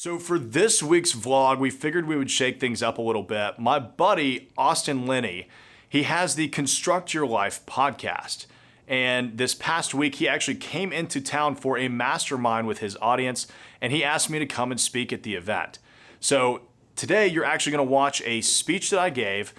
So for this week's vlog, we figured we would shake things up a little bit. My buddy, Linney, he has the Construct Your Life podcast. And this past week, he actually came into town for a mastermind with his audience, and he asked me to come and speak at the event. So today, you're actually gonna watch a speech that I gave,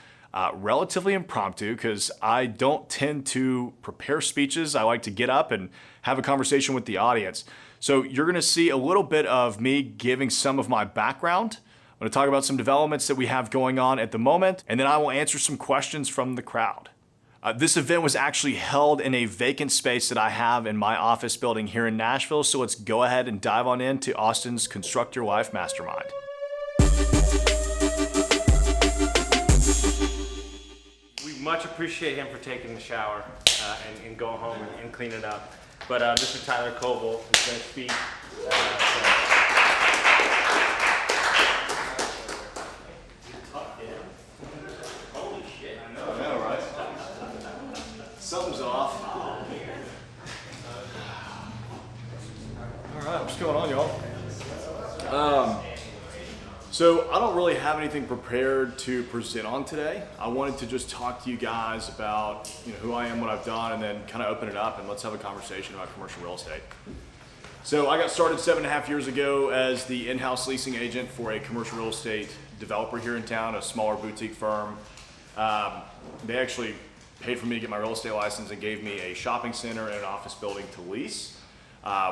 relatively impromptu, because I don't tend to prepare speeches. I like to get up and have a conversation with the audience. So you're gonna see a little bit of me giving some of my background. I'm gonna talk about some developments that we have going on at the moment, and then I will answer some questions from the crowd. This event was actually held in a vacant space that I have in my office building here in Nashville, so let's go ahead and dive on into Austin's Construct Your Life Mastermind. We much appreciate him for taking the shower and going home and cleaning up. But Mr. Tyler Coble is going to speak. Holy shit. I know, right? Something's off. All right, what's going on, y'all? So I don't really have anything prepared to present on today. I wanted to just talk to you guys about who I am, what I've done, and then kind of open it up and let's have a conversation about commercial real estate. So I got started 7.5 years ago as the in-house leasing agent for a commercial real estate developer here in town, a smaller boutique firm. They actually paid for me to get my real estate license and gave me a shopping center and an office building to lease.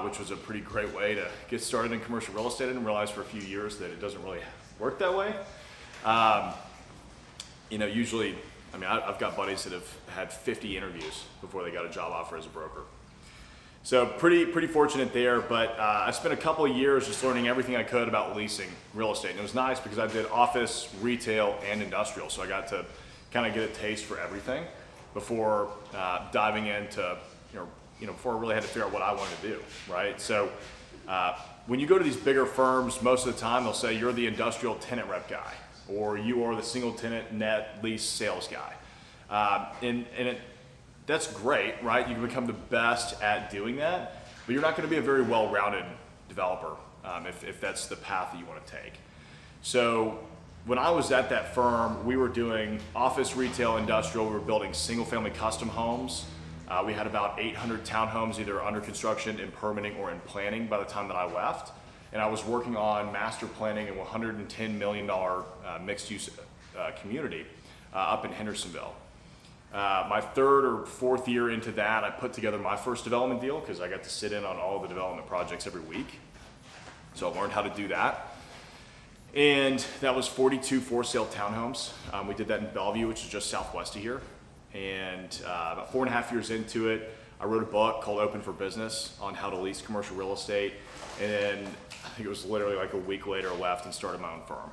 Which was a pretty great way to get started in commercial real estate. I didn't realize for a few years that it doesn't really work that way. Usually, I've got buddies that have had 50 interviews before they got a job offer as a broker. So pretty fortunate there, but I spent a couple of years just learning everything I could about leasing real estate. And it was nice because I did office, retail, and industrial. So I got to kind of get a taste for everything before diving into, before I really had to figure out what I wanted to do, right? So when you go to these bigger firms, most of the time they'll say you're the industrial tenant rep guy, or you are the single tenant net lease sales guy. That's great, right? You can become the best at doing that, but you're not gonna be a very well-rounded developer if that's the path that you wanna take. So when I was at that firm, we were doing office, retail, industrial. We were building single-family custom homes. We had about 800 townhomes either under construction, in permitting, or in planning by the time that I left. And I was working on master planning a $110 million mixed-use community up in Hendersonville. My third or fourth year into that, I put together my first development deal because I got to sit in on all the development projects every week. So I learned how to do that. And that was 42 for-sale townhomes. We did that in Bellevue, which is just southwest of here. And about 4.5 years into it, I wrote a book called Open for Business on how to lease commercial real estate. And then I think it was literally like a week later I left and started my own firm.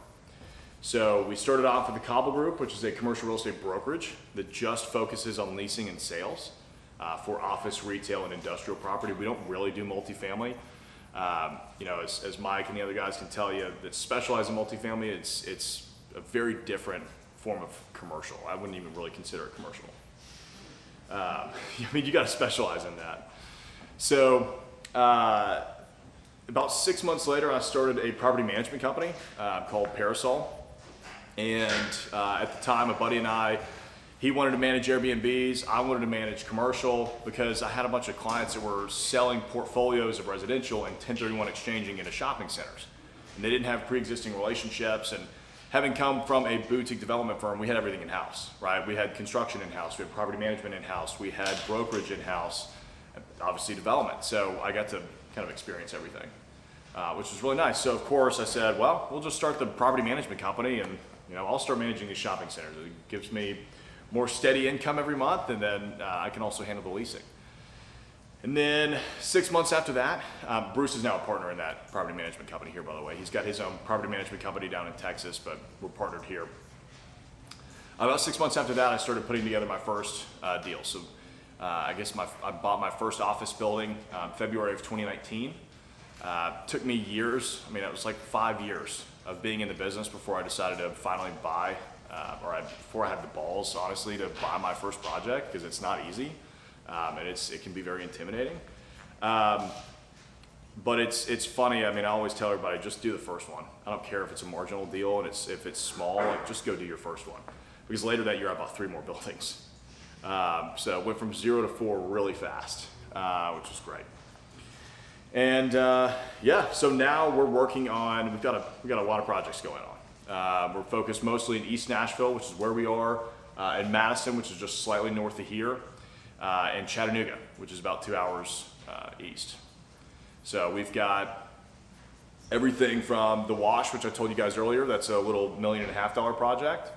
So we started off with the Cobble Group, which is a commercial real estate brokerage that just focuses on leasing and sales for office, retail, and industrial property. We don't really do multifamily. As Mike and the other guys can tell you that specialize in multifamily, it's a very different form of commercial. I wouldn't even really consider it commercial. You got to specialize in that. So about 6 months later, I started a property management company called Parasol. And at the time, a buddy and I, he wanted to manage Airbnbs. I wanted to manage commercial because I had a bunch of clients that were selling portfolios of residential and 1031 exchanging into shopping centers. And they didn't have pre-existing relationships. And having come from a boutique development firm, we had everything in-house, right? We had construction in-house, we had property management in-house, we had brokerage in-house, obviously development. So I got to kind of experience everything, which was really nice. So of course I said, well, we'll just start the property management company and I'll start managing these shopping centers. It gives me more steady income every month, and then I can also handle the leasing. And then 6 months after that, Bruce is now a partner in that property management company here, by the way. He's got his own property management company down in Texas, but we're partnered here. About 6 months after that, I started putting together my first deal. So I bought my first office building February of 2019. Took me years. It was like 5 years of being in the business before I decided to finally buy, before I had the balls, honestly, to buy my first project, because it's not easy. And it can be very intimidating. But it's funny. I mean, I always tell everybody, just do the first one. I don't care if it's a marginal deal and if it's small, like just go do your first one. Because later that year I bought 3 more buildings. So it went from 0 to 4 really fast, which was great. And yeah, so now we're working on, we've got a lot of projects going on. We're focused mostly in East Nashville, which is where we are, in Madison, which is just slightly north of here, and Chattanooga, which is about 2 hours east. So we've got everything from the Wash, which I told you guys earlier, that's a little $1.5 million project,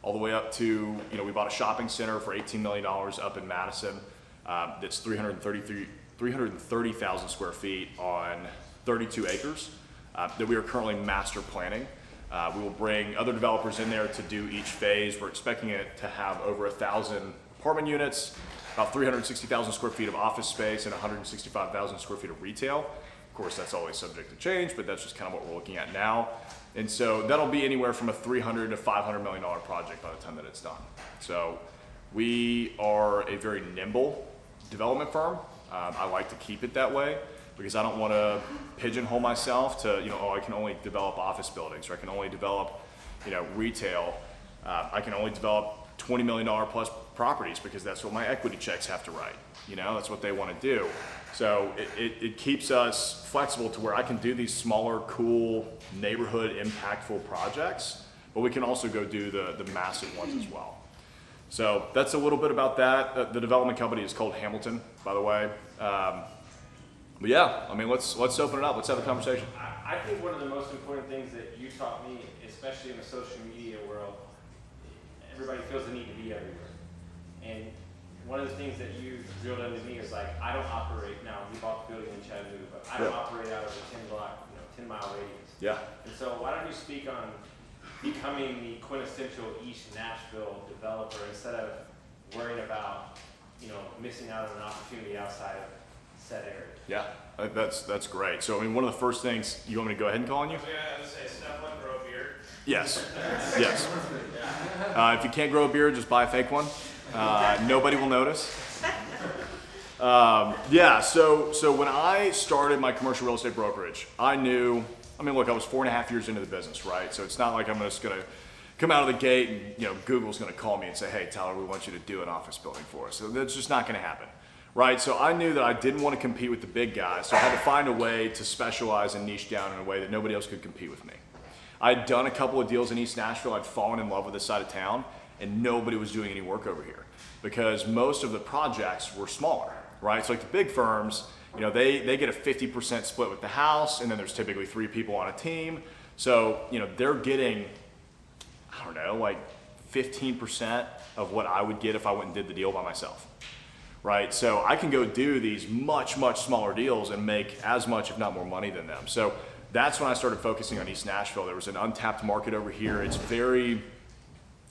all the way up to, we bought a shopping center for $18 million up in Madison. That's 330,000 square feet on 32 acres that we are currently master planning. We will bring other developers in there to do each phase. We're expecting it to have over 1,000 apartment units, about 360,000 square feet of office space, and 165,000 square feet of retail. Of course, that's always subject to change, but that's just kind of what we're looking at now. And so that'll be anywhere from a $300 to $500 million project by the time that it's done. So we are a very nimble development firm. I like to keep it that way because I don't want to pigeonhole myself to, I can only develop office buildings, or I can only develop, retail. I can only develop $20 million plus properties because that's what my equity checks have to write. That's what they want to do. So it keeps us flexible to where I can do these smaller, cool, neighborhood impactful projects, but we can also go do the massive ones as well. So that's a little bit about that. The development company is called Hamilton, by the way. But yeah, I mean, let's open it up. Let's have a conversation. I think one of the most important things that you taught me, especially in the social media world, everybody feels the need to be everywhere. And one of the things that you drilled into me is like, I don't operate, now we bought the building in Chattanooga, but I don't operate out of a 10 mile radius. Yeah. And so why don't you speak on becoming the quintessential East Nashville developer instead of worrying about, missing out on an opportunity outside of said area? Yeah, that's great. So, I mean, one of the first things, you want me to go ahead and call on you? I was gonna say, step one, grow a beard. Yes, yes. If you can't grow a beard, just buy a fake one. Nobody will notice. Yeah, so when I started my commercial real estate brokerage, I knew, look, I was 4.5 years into the business, right? So it's not like I'm just gonna come out of the gate and, Google's gonna call me and say, hey, Tyler, we want you to do an office building for us. So that's just not gonna happen, right? So I knew that I didn't want to compete with the big guys, so I had to find a way to specialize and niche down in a way that nobody else could compete with me. I'd done a couple of deals in East Nashville. I'd fallen in love with this side of town, and nobody was doing any work over here because most of the projects were smaller, right? So like the big firms, they get a 50% split with the house, and then there's typically 3 people on a team. So, they're getting, I don't know, like 15% of what I would get if I went and did the deal by myself, right? So I can go do these much, much smaller deals and make as much, if not more money than them. So that's when I started focusing on East Nashville. There was an untapped market over here. It's a very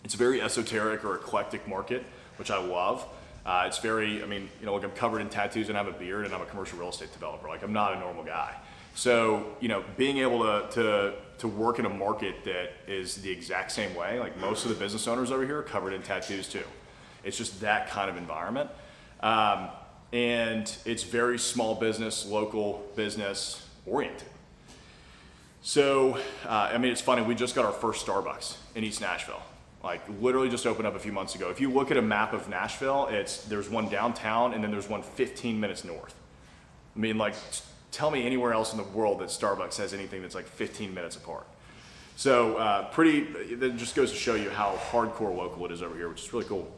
esoteric or eclectic market, which I love. It's very, look, I'm covered in tattoos and I have a beard and I'm a commercial real estate developer. Like, I'm not a normal guy. So, being able to work in a market that is the exact same way, like most of the business owners over here are covered in tattoos too. It's just that kind of environment. And it's very small business, local business oriented. So, it's funny, we just got our first Starbucks in East Nashville. Like, literally just opened up a few months ago. If you look at a map of Nashville, there's one downtown and then there's one 15 minutes north. Tell me anywhere else in the world that Starbucks has anything that's like 15 minutes apart. So, that just goes to show you how hardcore local it is over here, which is really cool.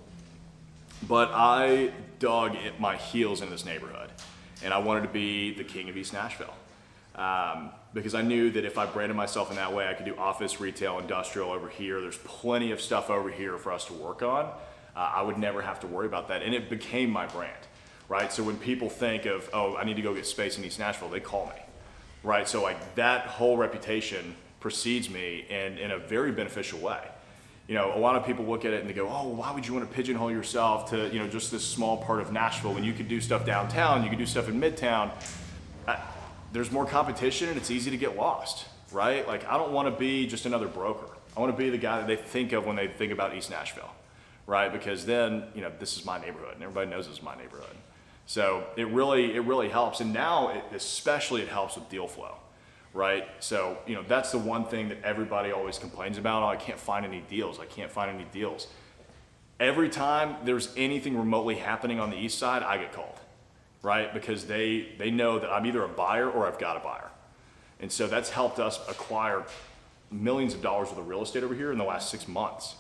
But I dug my heels in this neighborhood, and I wanted to be the king of East Nashville. Because I knew that if I branded myself in that way, I could do office, retail, industrial over here. There's plenty of stuff over here for us to work on. I would never have to worry about that. And it became my brand, right? So when people think of, oh, I need to go get space in East Nashville, they call me, right? So like that whole reputation precedes me in a very beneficial way. A lot of people look at it and they go, oh, why would you want to pigeonhole yourself to, just this small part of Nashville when you could do stuff downtown, you could do stuff in Midtown. There's more competition and it's easy to get lost, right? Like, I don't want to be just another broker. I want to be the guy that they think of when they think about East Nashville, right? Because then, this is my neighborhood and everybody knows this is my neighborhood. So it really helps. And now especially it helps with deal flow, right? So, you know, that's the one thing that everybody always complains about. Oh, I can't find any deals. I can't find any deals. Every time there's anything remotely happening on the east side, I get called, right? Because they know that I'm either a buyer or I've got a buyer. And so that's helped us acquire millions of dollars worth of real estate over here in the last 6 months.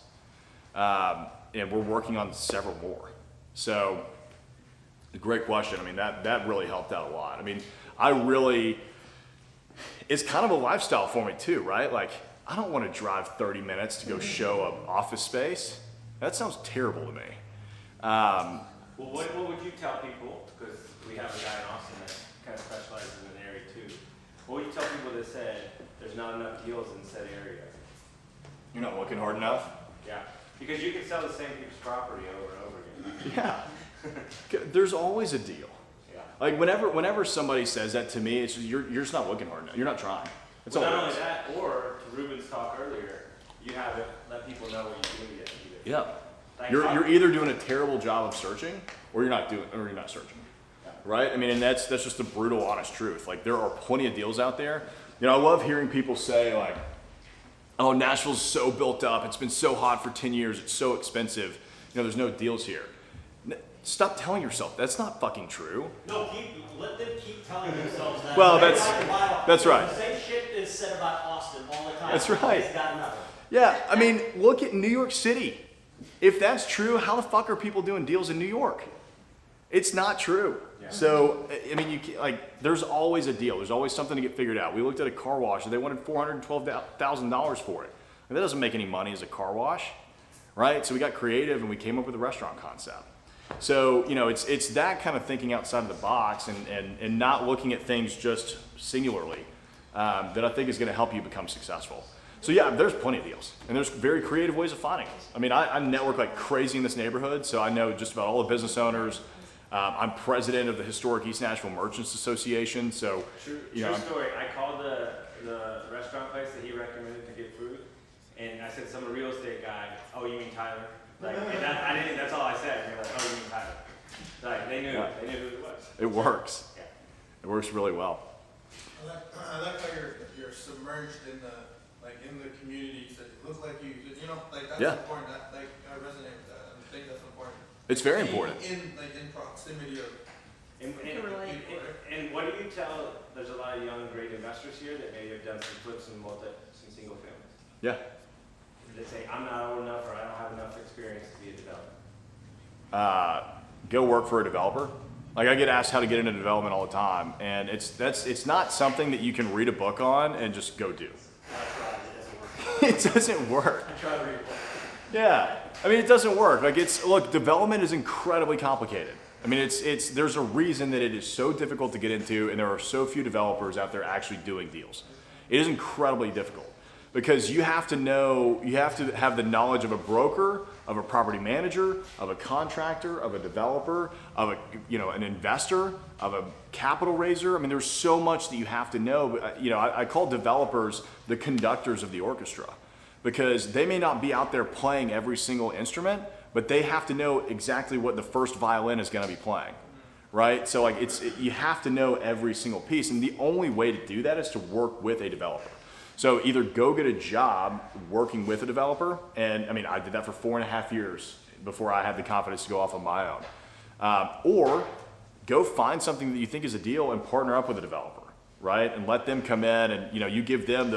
And we're working on several more. So, great question. I mean, that really helped out a lot. I mean, it's kind of a lifestyle for me too, right? Like, I don't want to drive 30 minutes to go show an office space. That sounds terrible to me. Well, what would you tell people, because we have a guy in Austin that kind of specializes in an area too. What would you tell people that said there's not enough deals in said area? You're not looking hard enough? Yeah, because you can sell the same piece of property over and over again. Yeah. There's always a deal. Yeah. Like whenever somebody says that to me, it's just, you're just not looking hard enough. You're not trying. That's Well, all not it only is. that, or to Ruben's talk earlier, you haven't let people know what you're doing yet either. Yeah. Like, You're either doing a terrible job of searching or you're not searching. Right? I mean, and that's just the brutal, honest truth. Like, there are plenty of deals out there. You know, I love hearing people say, like, oh, Nashville's so built up. It's been so hot for 10 years. It's so expensive. You know, there's no deals here. Stop telling yourself. That's not fucking true. No, let them keep telling themselves that. Well, They that's- like to lie. that's right. The same shit is said about Austin all the time. That's right. It's got nothing. Yeah, I mean, look at New York City. If that's true, how the fuck are people doing deals in New York? It's not true. Yeah. So, I mean, there's always a deal. There's always something to get figured out. We looked at a car wash and they wanted $412,000 for it. And that doesn't make any money as a car wash, right? So we got creative and we came up with a restaurant concept. So, you know, it's that kind of thinking outside of the box and not looking at things just singularly that I think is going to help you become successful. So yeah, there's plenty of deals, and there's very creative ways of finding them. I mean, I network like crazy in this neighborhood, so I know just about all the business owners. I'm president of the Historic East Nashville Merchants Association, so True you know. story. I called the restaurant place that he recommended to get food, and I said, "Some real estate guy." Oh, you mean Tyler? Like, and I didn't. That's all I said. And they're like, "Oh, you mean Tyler?" Like, they knew. Yeah. They knew who it was. It works. Yeah. It works really well. I like how you're submerged in the communities that look like you know, like that's Yeah. important. I resonate with that. I think that's important. It's very important. In proximity of And what do you tell? There's a lot of young, great investors here that maybe have done some flips and some single families. Yeah. They say, "I'm not old enough, or I don't have enough experience to be a developer." Go work for a developer. Like, I get asked how to get into development all the time, and it's not something that you can read a book on and just go do. It doesn't work. I try to read a book. Yeah, I mean, it doesn't work. Like, look, development is incredibly complicated. I mean, there's a reason that it is so difficult to get into, and there are so few developers out there actually doing deals. It is incredibly difficult because you have to have the knowledge of a broker, of a property manager, of a contractor, of a developer, of an investor, of a capital raiser. I mean, there's so much that you have to know. But, I call developers the conductors of the orchestra because they may not be out there playing every single instrument, but they have to know exactly what the first violin is going to be playing, right? So like you have to know every single piece, and the only way to do that is to work with a developer. So either go get a job working with a developer, and I mean, I did that for 4.5 years before I had the confidence to go off on my own, or go find something that you think is a deal and partner up with a developer, right? And let them come in and, you give them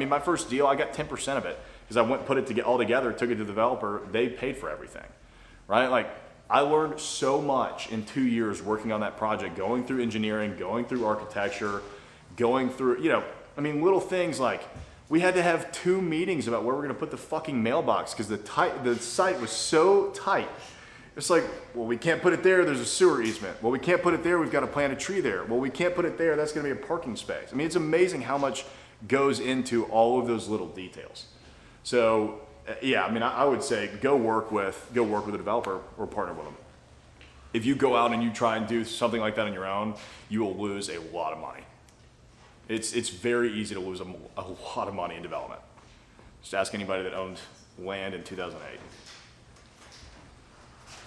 my first deal, I got 10% of it because I went and put it all together, took it to the developer, they paid for everything, right? Like, I learned so much in 2 years working on that project, going through engineering, going through architecture, going through, little things like we had to have 2 meetings about where we're going to put the fucking mailbox because the site was so tight. It's like, well, we can't put it there, there's a sewer easement. Well, we can't put it there, we've got to plant a tree there. Well, we can't put it there, that's going to be a parking space. I mean, it's amazing how much goes into all of those little details. So, I would say go work with a developer or partner with them. If you go out and you try and do something like that on your own, you will lose a lot of money. It's very easy to lose a lot of money in development. Just ask anybody that owned land in 2008.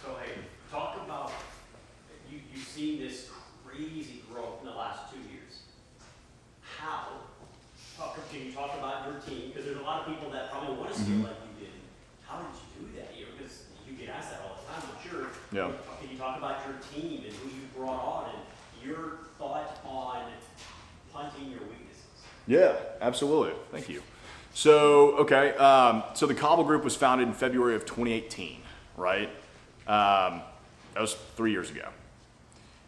So hey, talk about, you seen this crazy growth in the last 2 years. How? Can you talk about your team? Because there's a lot of people that probably want to scale like you did. How did you do that? Because you get asked that all the time, I'm sure. Yeah. Can you talk about your team and who you brought on and your thought on punting your weaknesses? Yeah, absolutely. Thank you. So, okay, so the Cobble Group was founded in February of 2018, right? That was 3 years ago.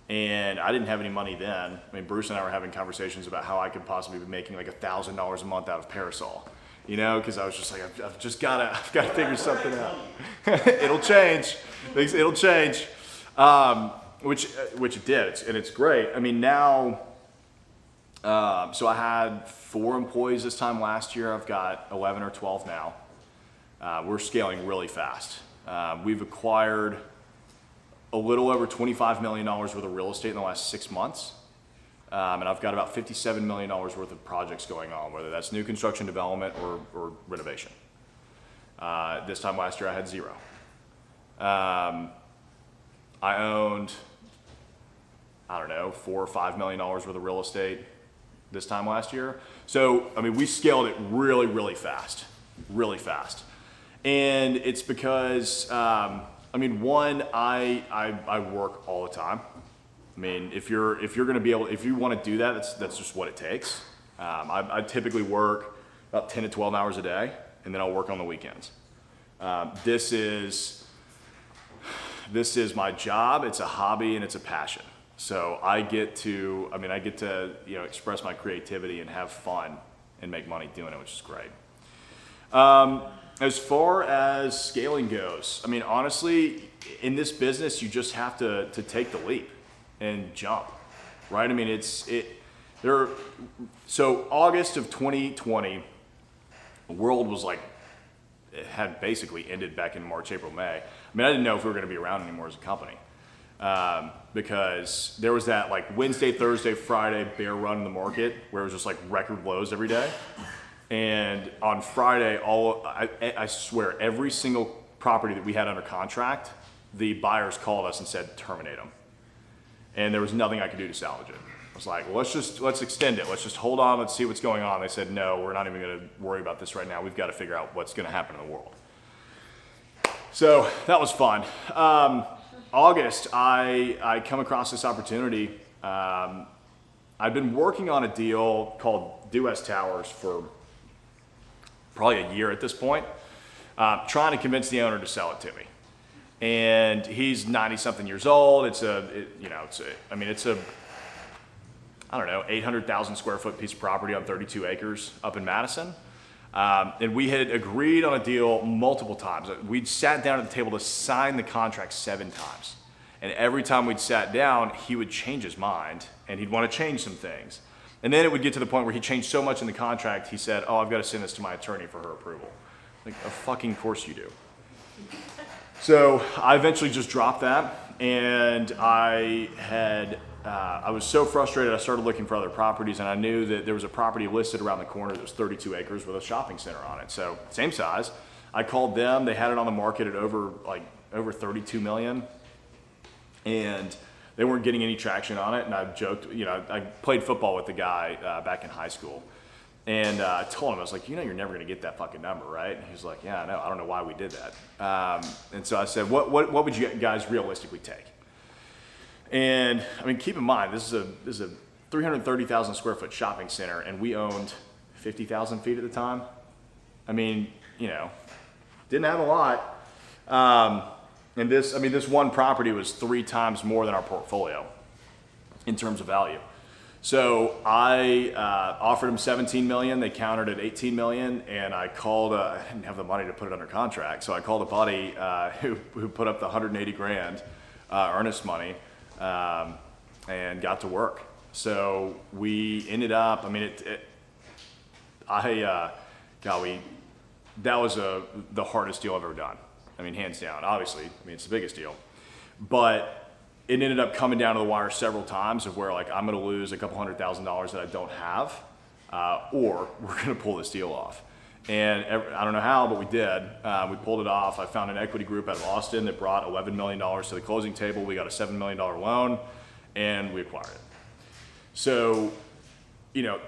And I didn't have any money then. I mean, Bruce and I were having conversations about how I could possibly be making like $1,000 a month out of Parasol, you know, because I was just like, I've got to figure something out. It'll change. It'll change. Which it did, and it's great. I mean, now, so I had 4 employees this time last year. I've got 11 or 12 now. We're scaling really fast. We've acquired a little over $25 million worth of real estate in the last 6 months. And I've got about $57 million worth of projects going on, whether that's new construction development or renovation. This time last year I had 0. I owned, I don't know, $4 or $5 million worth of real estate this time last year. So, I mean, we scaled it really, really fast. And it's because, I mean, one, I work all the time. I mean, if you're going to be able, if you want to do that, that's just what it takes. I typically work about 10 to 12 hours a day, and then I'll work on the weekends. This is my job. It's a hobby and it's a passion. So I get to, you know, express my creativity and have fun and make money doing it, which is great. As far as scaling goes, I mean, honestly, in this business, you just have to take the leap and jump, right? I mean, so August of 2020, the world was like, it had basically ended back in March, April, May. I mean, I didn't know if we were going to be around anymore as a company. Because there was that like Wednesday, Thursday, Friday bear run in the market where it was just like record lows every day. And on Friday, I swear, every single property that we had under contract, the buyers called us and said, terminate them. And there was nothing I could do to salvage it. I was like, well, let's extend it. Let's just hold on. Let's see what's going on. They said, no, we're not even going to worry about this right now. We've got to figure out what's going to happen in the world. So that was fun. August, I come across this opportunity. I've been working on a deal called US Towers for probably a year at this point, trying to convince the owner to sell it to me. And he's 90-something years old. It's a, I don't know, 800,000 square foot piece of property on 32 acres up in Madison. And we had agreed on a deal multiple times. We'd sat down at the table to sign the contract 7 times. And every time we'd sat down, he would change his mind and he'd want to change some things. And then it would get to the point where he changed so much in the contract, he said, oh, I've got to send this to my attorney for her approval. Like, of fucking course you do. So I eventually just dropped that, and I was so frustrated I started looking for other properties, and I knew that there was a property listed around the corner that was 32 acres with a shopping center on it. So same size. I called them. They had it on the market at over 32 million, and they weren't getting any traction on it. And I joked, you know, I played football with the guy back in high school, and I told him, I was like, you know, you're never going to get that fucking number, right? And he was like, yeah, I know. I don't know why we did that. And so I said, what would you guys realistically take? And I mean, keep in mind, this is a 330,000 square foot shopping center, and we owned 50,000 feet at the time. I mean, you know, didn't have a lot. And this one property was 3 times more than our portfolio in terms of value. So I offered them 17 million. They countered at 18 million, and I called. I didn't have the money to put it under contract, so I called a buddy who put up the 180 grand earnest money and got to work. So we ended up. I mean, that was the hardest deal I've ever done. I mean, hands down. Obviously, I mean, it's the biggest deal, but it ended up coming down to the wire several times of where like I'm going to lose a couple $100,000 that I don't have, or we're going to pull this deal off. And I don't know how, but we did. We pulled it off. I found an equity group out of Austin that brought $11 million to the closing table. We got a $7 million loan, and we acquired it. So, you know,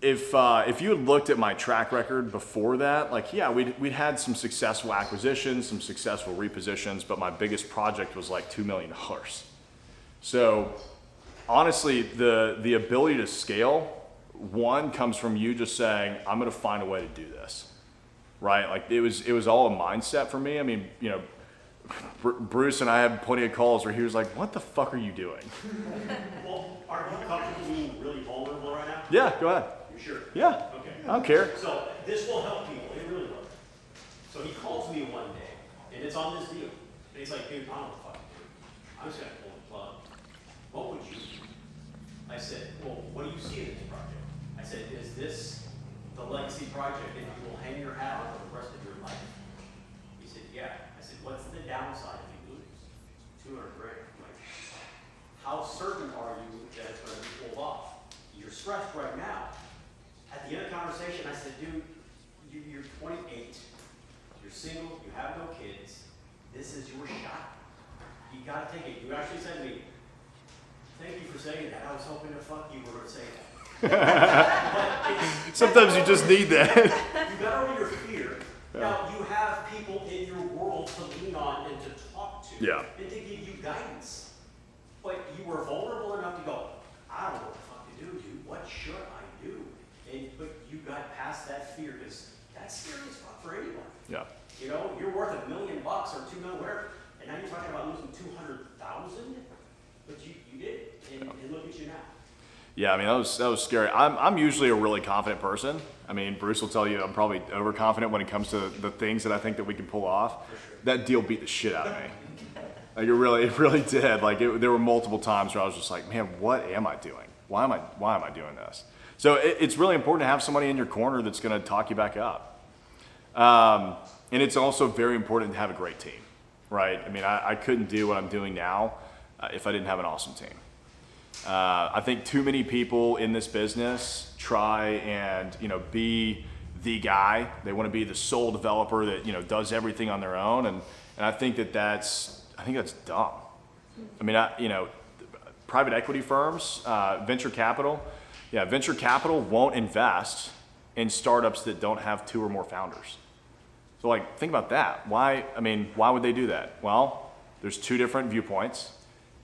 if you had looked at my track record before that, like, yeah, we'd had some successful acquisitions, some successful repositions, but my biggest project was like $2 million. So honestly, the ability to scale, one, comes from you just saying, I'm gonna find a way to do this, right? Like it was all a mindset for me. I mean, you know, Bruce and I had plenty of calls where he was like, what the fuck are you doing? Well, are you comfortable being really vulnerable right now? Yeah, go ahead. You sure? Yeah, Okay. I don't care. So this will help people, it really will. So he calls me one day, and it's on this deal. And he's like, dude, I don't know what to do. I'm just gonna pull the plug. What would you do? I said, well, what do you see in this project? I said, is this the legacy project that you will hang your hat on for the rest of your life? He said, yeah. I said, what's the downside if you lose? 200 grand. I'm like, how certain are you that it's gonna be pulled off? You're stressed right now. At the end of the conversation, I said, dude, you're 28, you're single, you have no kids, this is your shot. You gotta take it. You actually said to me, thank you for saying that. I was hoping to fuck you were gonna say that. Sometimes you just need that. You got over your fear. Now you have people in your world to lean on and to talk to, Yeah. and to give you guidance. But you were vulnerable enough to go, I don't know what the fuck to do, dude. What should I do? But you got past that fear, because that's scary as fuck for anyone. Yeah. You know, you're worth $1 million or $2 million, whatever, and now you're talking about losing 200,000, but you did, and look at you now. Yeah, I mean, that was scary. I'm usually a really confident person. I mean, Bruce will tell you I'm probably overconfident when it comes to the things that I think that we can pull off. For sure. That deal beat the shit out of me. Like it really did. Like there were multiple times where I was just like, man, what am I doing? Why am I doing this? So it's really important to have somebody in your corner that's going to talk you back up. And it's also very important to have a great team, right? I mean, I couldn't do what I'm doing now if I didn't have an awesome team. I think too many people in this business try and, you know, be the guy. They want to be the sole developer that, you know, does everything on their own. And I think that's dumb. I mean, you know, private equity firms, venture capital won't invest in startups that don't have 2 or more founders. So like, think about that. Why would they do that? Well, there's 2 different viewpoints.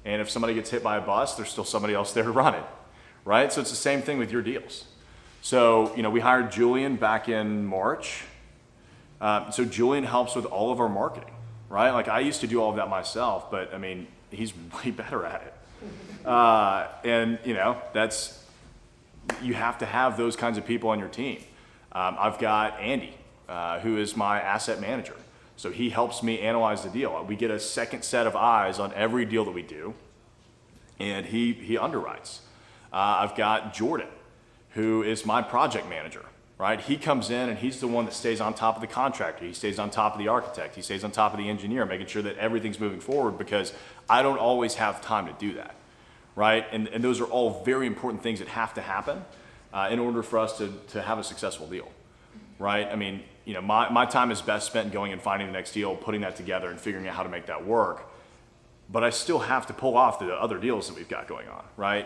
And if somebody gets hit by a bus, there's still somebody else there to run it, right? So it's the same thing with your deals. So, you know, we hired Julian back in March. So Julian helps with all of our marketing, right? Like I used to do all of that myself, but I mean, he's way better at it. And you know, you have to have those kinds of people on your team. I've got Andy, who is my asset manager. So he helps me analyze the deal. We get a second set of eyes on every deal that we do, and he underwrites. I've got Jordan, who is my project manager, right? He comes in and he's the one that stays on top of the contractor. He stays on top of the architect. He stays on top of the engineer, making sure that everything's moving forward, because I don't always have time to do that, right? And those are all very important things that have to happen in order for us to have a successful deal, right? I mean, you know, my time is best spent going and finding the next deal, putting that together and figuring out how to make that work. But I still have to pull off the other deals that we've got going on, right?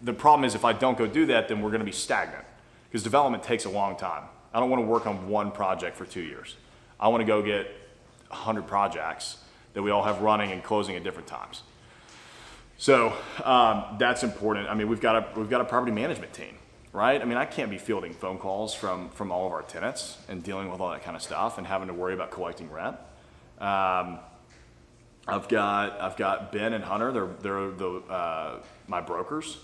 The problem is if I don't go do that, then we're gonna be stagnant, because development takes a long time. I don't wanna work on one project for 2 years. I wanna go get 100 projects that we all have running and closing at different times. So that's important. I mean, we've got a property management team, right? I mean, I can't be fielding phone calls from all of our tenants and dealing with all that kind of stuff and having to worry about collecting rent. I've got Ben and Hunter. They're my brokers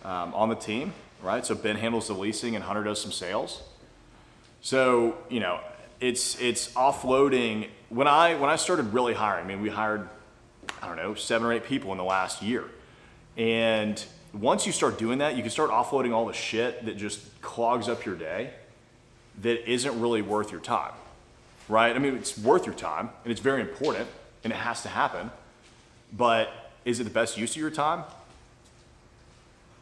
on the team, right? So Ben handles the leasing and Hunter does some sales. So you know, it's offloading. When I started really hiring, I mean, we hired, I don't know, 7 or 8 people in the last year, and once you start doing that, you can start offloading all the shit that just clogs up your day that isn't really worth your time, right? I mean, it's worth your time and it's very important and it has to happen, but is it the best use of your time?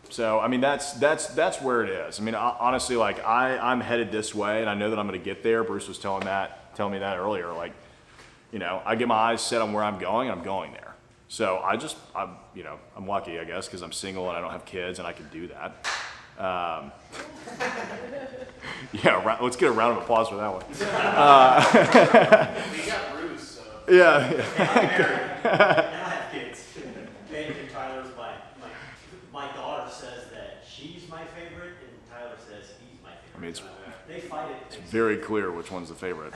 So, I mean, that's where it is. I mean, honestly, like I'm headed this way and I know that I'm going to get there. Bruce was telling me that earlier. Like, you know, I get my eyes set on where I'm going and I'm going there. So I'm lucky, I guess, because I'm single and I don't have kids and I can do that. Yeah, let's get a round of applause for that one. We got Bruce, so. Yeah. And I have kids. And Tyler's my daughter says that she's my favorite, and Tyler says he's my favorite. I mean, They fight it. it's very clear which one's the favorite.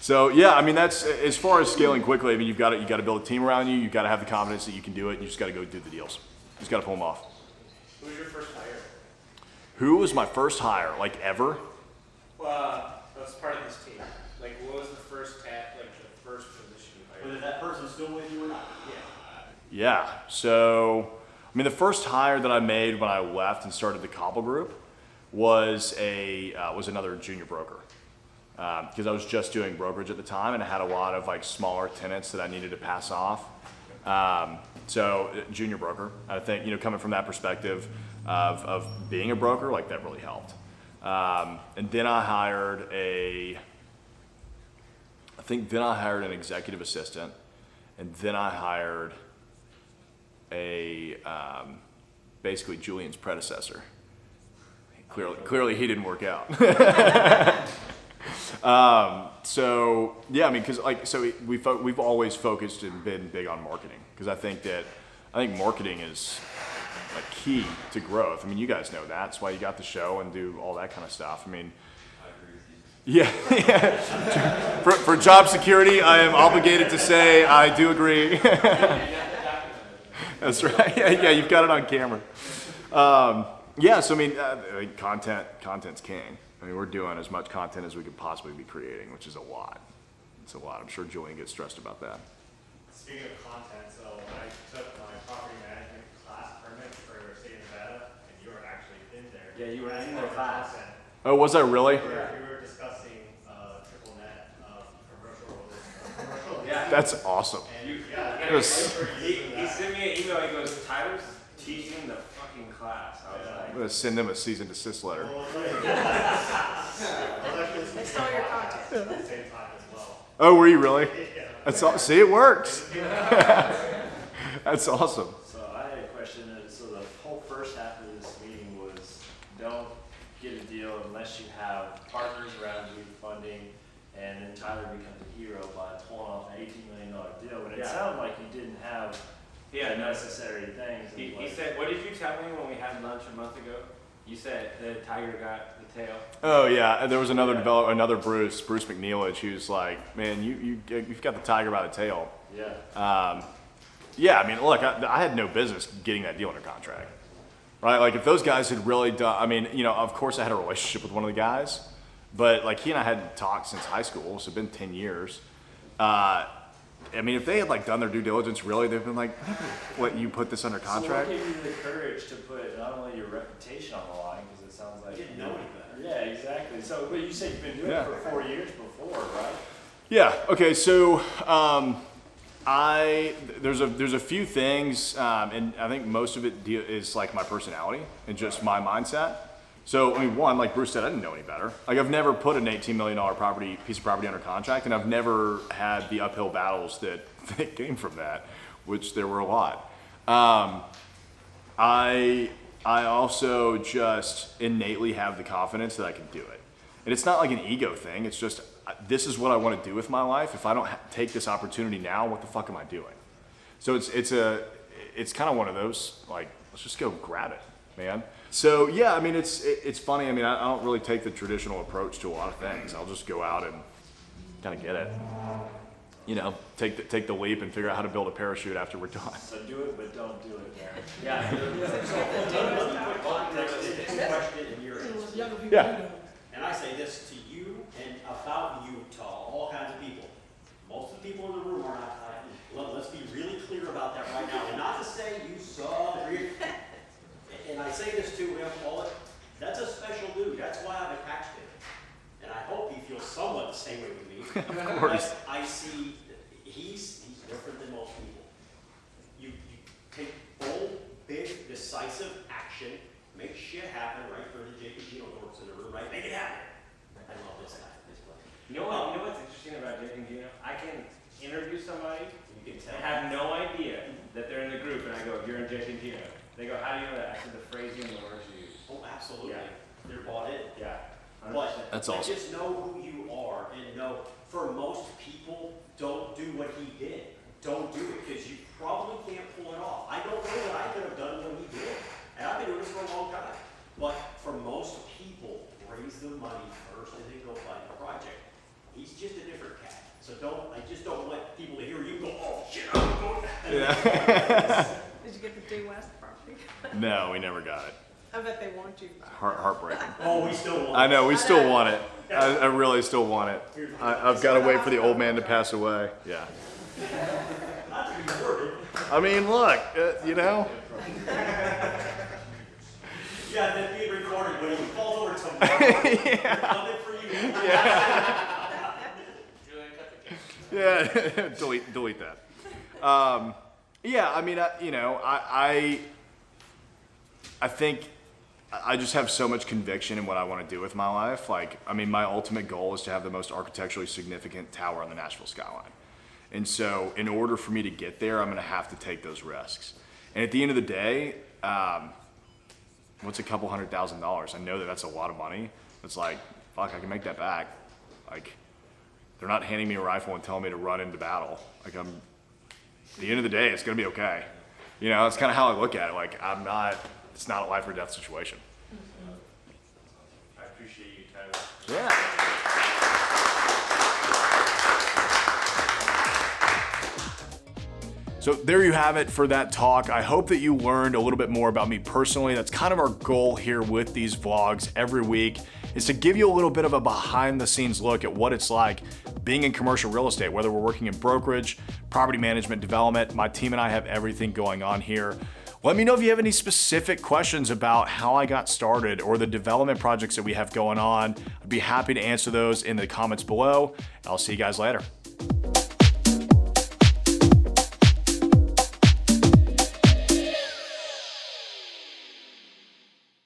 So yeah, I mean, that's as far as scaling quickly. I mean, you got to build a team around you. You've got to have the confidence that you can do it. And you just got to go do the deals. You just got to pull them off. Who was your first hire? Who was my first hire, like ever? Well, that's part of this team. Like, what was the first position you hired? Whether that person's still with you or not. Yeah. Yeah. So, I mean, the first hire that I made when I left and started the Cobble Group was another junior broker. Because I was just doing brokerage at the time and I had a lot of like smaller tenants that I needed to pass off. So junior broker, I think, coming from that perspective of being a broker, like that really helped. And then I hired an executive assistant, and then I hired basically Julian's predecessor. Clearly he didn't work out. So yeah, I mean, we've always focused and been big on marketing, because I think marketing is like key to growth. I mean, you guys know that. That's why you got the show and do all that kind of stuff. I mean, yeah. For job security, I am obligated to say I do agree. That's right. Yeah, you've got it on camera. Yeah, so I mean, content's king. I mean, we're doing as much content as we could possibly be creating, which is a lot. It's a lot. I'm sure Julian gets stressed about that. Speaking of content, so when I took my property management class permit for state of Nevada, and you were actually in there. Yeah, you were As in part the of class. content, Oh, was I really? We were discussing triple net commercial. Yeah. That's awesome. And It was- He sent me an email. He goes, "Tyler's teaching the fucking class." I was I'm gonna send him a cease and desist letter. It's all your content. At the same time as well. Oh, were you really? That's all. See, it works. That's awesome. So I had a question. So the whole first half of this meeting was don't get a deal unless you have partners around you funding, and then Tyler becomes a hero by pulling off an $18 million deal. But it Yeah. sounded like you didn't have Yeah, the no. necessary things. He Like- said, "What did you tell me when we had lunch a month ago?" You said the tiger got the tail. Oh yeah, and there was another another Bruce McNeilage. He was like, "Man, you've got the tiger by the tail." Yeah. Yeah, I mean, look, I had no business getting that deal under contract, right? Like, if those guys had really done, I mean, of course I had a relationship with one of the guys, but like he and I hadn't talked since high school, so it's been 10 years. I mean, if they had like done their due diligence, really, they've been like, "What, you put this under contract?" So what gave you the courage to put not only your reputation on the line, because it sounds like You didn't know any better. Yeah, exactly. So, but you said you've been doing Yeah. it for 4 years before, right? Yeah. Okay. So there's a few things, and I think most of it is like my personality and just my mindset. So I mean, one, like Bruce said, I didn't know any better. Like, I've never put an $18 million piece of property under contract, and I've never had the uphill battles that came from that, which there were a lot. I also just innately have the confidence that I can do it. And it's not like an ego thing. It's just, this is what I want to do with my life. If I don't take this opportunity now, what the fuck am I doing? So it's kind of one of those, like, let's just go grab it, man. So yeah, I mean, it's funny. I mean, I don't really take the traditional approach to a lot of things. I'll just go out and kind of get it. Take the leap and figure out how to build a parachute after we're done. So do it, but don't do it, Darren. Yeah. Quick context is this question and your answer. Yeah. And I say this to you and about you to all kinds of people. Most of the people in the room are not Tyler. Let's be really clear about that right now. And not to say you suck. And I say this to him, that's a special dude. That's why I've attached him. And I hope he feels somewhat the same way with me. Of course. But I see he's different than most people. You take bold, big, decisive action, make shit happen, right? For the Jacob Gino works in the room, right? Make it happen. I love this guy. This guy. You know what's interesting interesting about Jake and Gino, I can interview somebody You can tell. and have no idea that they're in the group, and I go, you're in Jake and Gino. They go, how do you know that? I said, the phrasing and the words you use. Oh, absolutely. Yeah. They're bought in. Yeah. 100%. But That's but awesome. just know who you are and know, for most people, don't do what he did. Don't do it, because you probably can't pull it off. I don't know what I could have done when he did, and I've been doing this for a long time. But for most people, raise the money first and then go find a project. He's just a different cat. So I just don't want people to hear you go, oh shit, I'm going that. Did you get the Due West property? No, we never got it. I bet they want you. Heartbreaking. Oh, we still want I know, we still want it. I really still want it. I've got to wait for the old man to pass away. Yeah. Not to be worded. I mean, look, you know. Yeah, that's being recorded when he falls over tomorrow. They're coming for you. Yeah, delete that. Yeah, I mean, I think I just have so much conviction in what I want to do with my life. Like, I mean, my ultimate goal is to have the most architecturally significant tower on the Nashville skyline. And so in order for me to get there, I'm going to have to take those risks. And at the end of the day, what's a couple $100,000? I know that that's a lot of money. It's like, fuck, I can make that back. Like, they're not handing me a rifle and telling me to run into battle. Like, at the end of the day, it's going to be okay. You know, that's kind of how I look at it. Like, it's not a life or death situation. I appreciate you, Tyler. Yeah. So there you have it for that talk. I hope that you learned a little bit more about me personally. That's kind of our goal here with these vlogs every week, is to give you a little bit of a behind the scenes look at what it's like being in commercial real estate, whether we're working in brokerage, property management, development. My team and I have everything going on here. Let me know if you have any specific questions about how I got started or the development projects that we have going on. I'd be happy to answer those in the comments below. I'll see you guys later.